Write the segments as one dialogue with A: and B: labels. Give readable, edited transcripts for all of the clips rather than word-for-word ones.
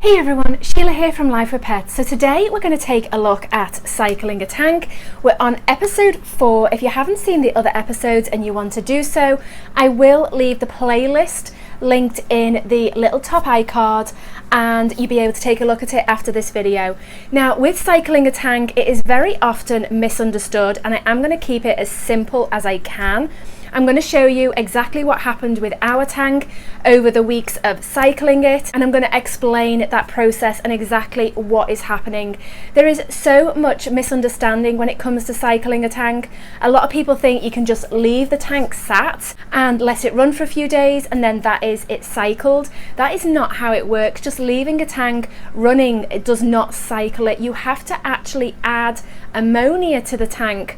A: Hey everyone, Sheila here from Lifewithpets. So today we're going to take a look at cycling a tank. We're on episode 4. If you haven't seen the other episodes and you want to do so, I will leave the playlist linked in the little top iCard and you'll be able to take a look at it after this video. Now, with cycling a tank, it is very often misunderstood and I am going to keep it as simple as I can. I'm going to show you exactly what happened with our tank over the weeks of cycling it, and I'm going to explain that process and exactly what is happening. There is so much misunderstanding when it comes to cycling a tank. A lot of people think you can just leave the tank sat and let it run for a few days and then that is it cycled. That is not how it works. Just leaving a tank running, it does not cycle it. You have to actually add ammonia to the tank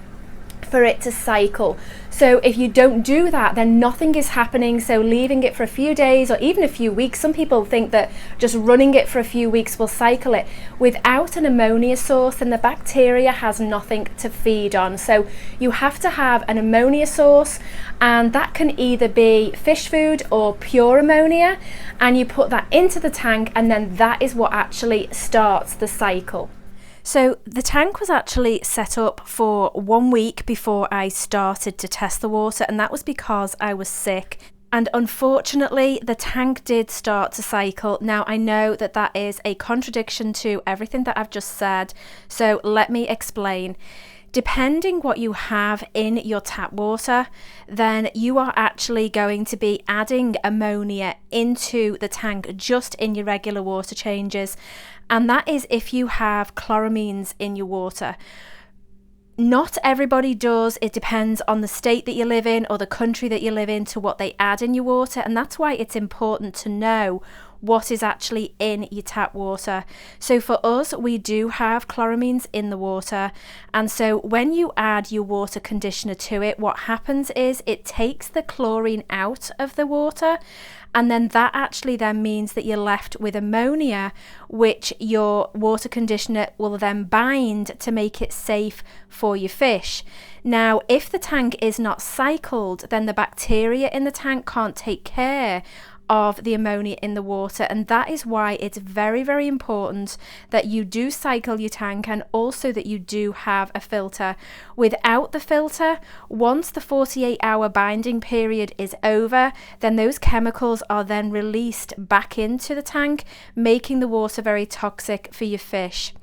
A: for it to cycle. So if you don't do that, then nothing is happening. So leaving it for a few days or even a few weeks, some people think that just running it for a few weeks will cycle it. Without an ammonia source, then the bacteria has nothing to feed on. So you have to have an ammonia source, and that can either be fish food or pure ammonia, and you put that into the tank, and then that is what actually starts the cycle. So the tank was actually set up for 1 week before I started to test the water, and that was because I was sick. And unfortunately, the tank did start to cycle. Now, I know that that is a contradiction to everything that I've just said, so let me explain. Depending what you have in your tap water, then you are actually going to be adding ammonia into the tank just in your regular water changes. And that is if you have chloramines in your water. Not everybody does. It depends on the state that you live in or the country that you live in to what they add in your water. And that's why it's important to know what is actually in your tap water. So for us, we do have chloramines in the water, and so when you add your water conditioner to it, what happens is it takes the chlorine out of the water, and then that actually then means that you're left with ammonia, which your water conditioner will then bind to make it safe for your fish. Now, if the tank is not cycled, then the bacteria in the tank can't take care of the ammonia in the water, and that is why it's very, very important that you do cycle your tank and also that you do have a filter. Without the filter, once the 48-hour binding period is over, then those chemicals are then released back into the tank, making the water very toxic for your fish.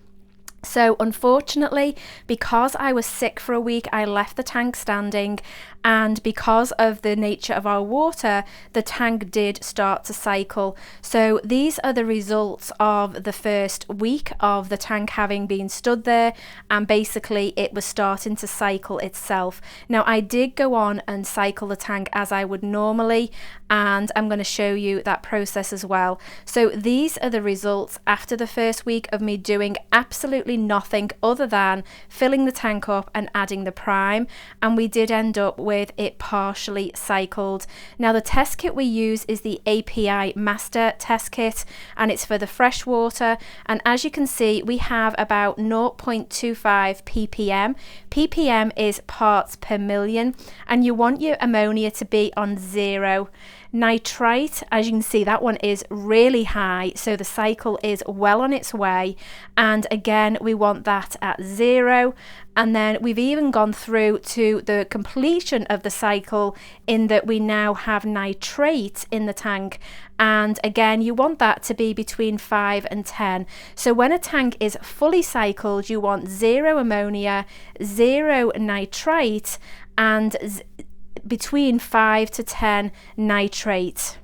A: So unfortunately, because I was sick for a week, I left the tank standing, and because of the nature of our water, the tank did start to cycle. So these are the results of the first week of the tank having been stood there, and basically it was starting to cycle itself. Now, I did go on and cycle the tank as I would normally, and I'm going to show you that process as well. So these are the results after the first week of me doing absolutely nothing other than filling the tank up and adding the prime, and we did end up with it partially cycled. Now, the test kit we use is the API Master test kit, and it's for the fresh water, and as you can see, we have about 0.25 ppm. ppm is parts per million, and you want your ammonia to be on 0. Nitrite, as you can see, that one is really high, so the cycle is well on its way, and again we want that at 0. And then we've even gone through to the completion of the cycle in that we now have nitrate in the tank, and again you want that to be between 5 and 10. So when a tank is fully cycled, you want 0 ammonia, 0 nitrate, and between 5 to 10 nitrate.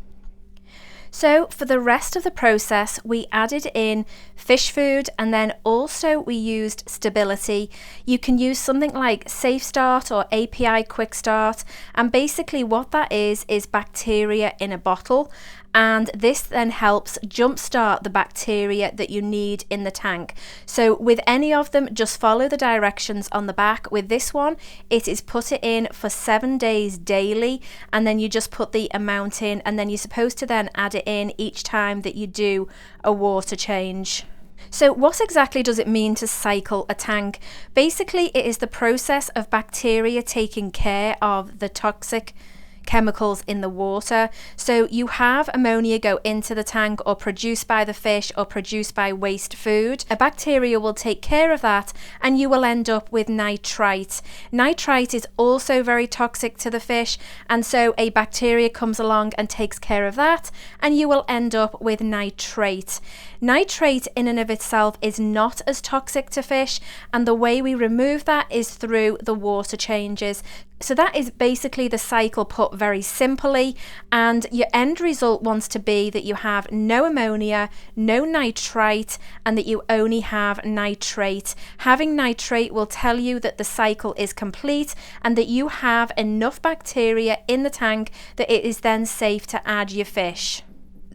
A: So for the rest of the process, we added in fish food, and then also we used Stability. You can use something like Safe Start or API Quick Start, and basically what that is bacteria in a bottle, and this then helps jumpstart the bacteria that you need in the tank. So with any of them, just follow the directions on the back. With this one, it is put it in for 7 days daily, and then you just put the amount in, and then you're supposed to then add it in each time that you do a water change. So what exactly does it mean to cycle a tank? Basically, it is the process of bacteria taking care of the toxic chemicals in the water. So you have ammonia go into the tank or produced by the fish or produced by waste food. A bacteria will take care of that and you will end up with nitrite. Nitrite is also very toxic to the fish, and so a bacteria comes along and takes care of that and you will end up with nitrate. Nitrate in and of itself is not as toxic to fish, and the way we remove that is through the water changes. So that is basically the cycle put very simply, and your end result wants to be that you have no ammonia, no nitrite, and that you only have nitrate. Having nitrate will tell you that the cycle is complete and that you have enough bacteria in the tank that it is then safe to add your fish.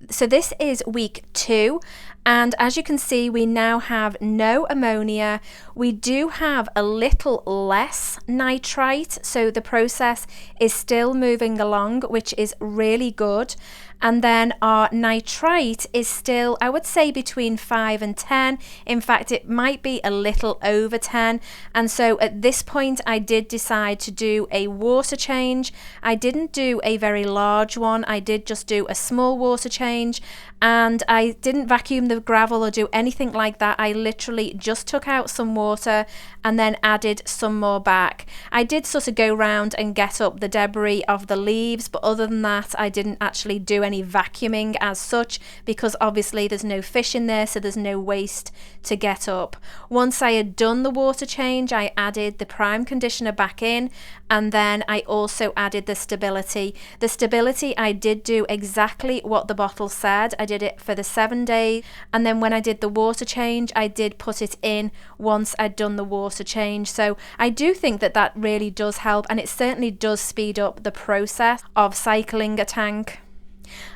A: So this is week 2, and as you can see, we now have no ammonia. We do have a little less nitrite, so the process is still moving along, which is really good. And then our nitrite is still, I would say, between 5 and 10. In fact, it might be a little over 10. And so at this point, I did decide to do a water change. I didn't do a very large one. I did just do a small water change. And I didn't vacuum the gravel or do anything like that. I literally just took out some water and then added some more back. I did sort of go round and get up the debris of the leaves, but other than that, I didn't actually do any vacuuming as such, because obviously there's no fish in there, so there's no waste to get up. Once I had done the water change, I added the prime conditioner back in, and then I also added the stability. The stability, I did do exactly what the bottle said. I did it for the 7 days, and then when I did the water change, I did put it in once I'd done the water change. So I do think that that really does help, and it certainly does speed up the process of cycling a tank.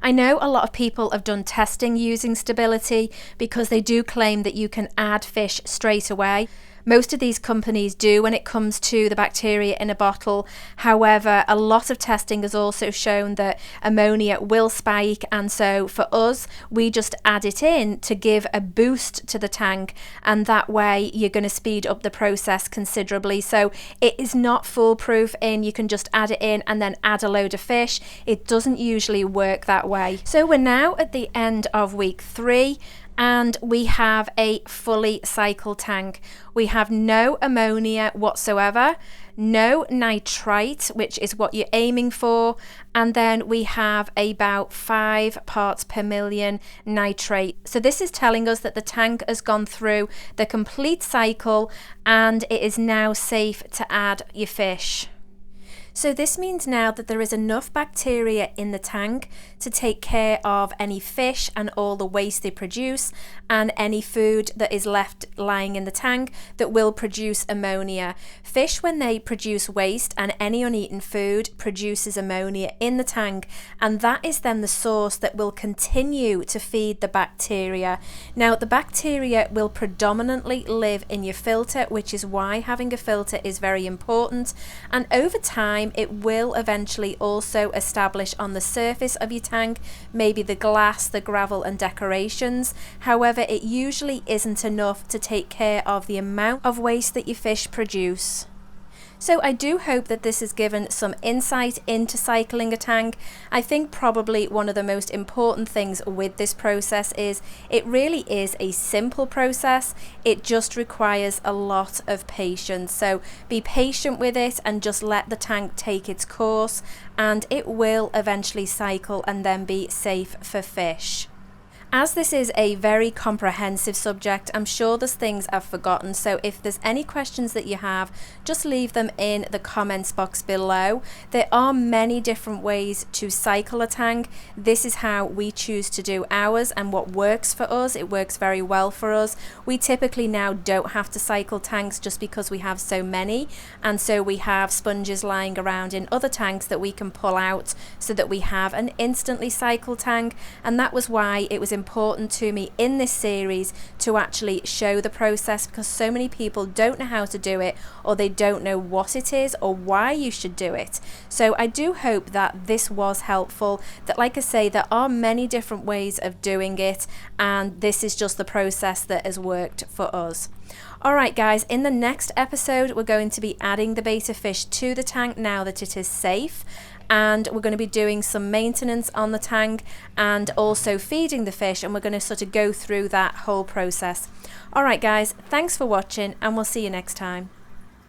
A: I know a lot of people have done testing using stability because they do claim that you can add fish straight away. Most of these companies do when it comes to the bacteria in a bottle. However, a lot of testing has also shown that ammonia will spike, and so for us, we just add it in to give a boost to the tank, and that way you're going to speed up the process considerably. So it is not foolproof in you can just add it in and then add a load of fish. It doesn't usually work that way. So we're now at the end of week 3, and we have a fully cycled tank. We have no ammonia whatsoever, no nitrite, which is what you're aiming for, and then we have about 5 parts per million nitrate. So this is telling us that the tank has gone through the complete cycle and it is now safe to add your fish. So this means now that there is enough bacteria in the tank to take care of any fish and all the waste they produce, and any food that is left lying in the tank that will produce ammonia. Fish, when they produce waste, and any uneaten food produces ammonia in the tank, and that is then the source that will continue to feed the bacteria. Now, the bacteria will predominantly live in your filter, which is why having a filter is very important, and over time it will eventually also establish on the surface of your tank, maybe the glass, the gravel and decorations. However, it usually isn't enough to take care of the amount of waste that your fish produce. So I do hope that this has given some insight into cycling a tank. I think probably one of the most important things with this process is it really is a simple process. It just requires a lot of patience. So be patient with it and just let the tank take its course, and it will eventually cycle and then be safe for fish. As this is a very comprehensive subject, I'm sure there's things I've forgotten, so if there's any questions that you have, just leave them in the comments box below. There are many different ways to cycle a tank. This is how we choose to do ours and what works for us. It works very well for us. We typically now don't have to cycle tanks just because we have so many, and so we have sponges lying around in other tanks that we can pull out so that we have an instantly cycled tank, and that was why it was important to me in this series to actually show the process, because so many people don't know how to do it, or they don't know what it is or why you should do it. So I do hope that this was helpful, that like I say, there are many different ways of doing it, and this is just the process that has worked for us. Alright guys, in the next episode we're going to be adding the betta fish to the tank now that it is safe. and we're going to be doing some maintenance on the tank and also feeding the fish, and we're going to sort of go through that whole process. Alright guys, thanks for watching and we'll see you next time.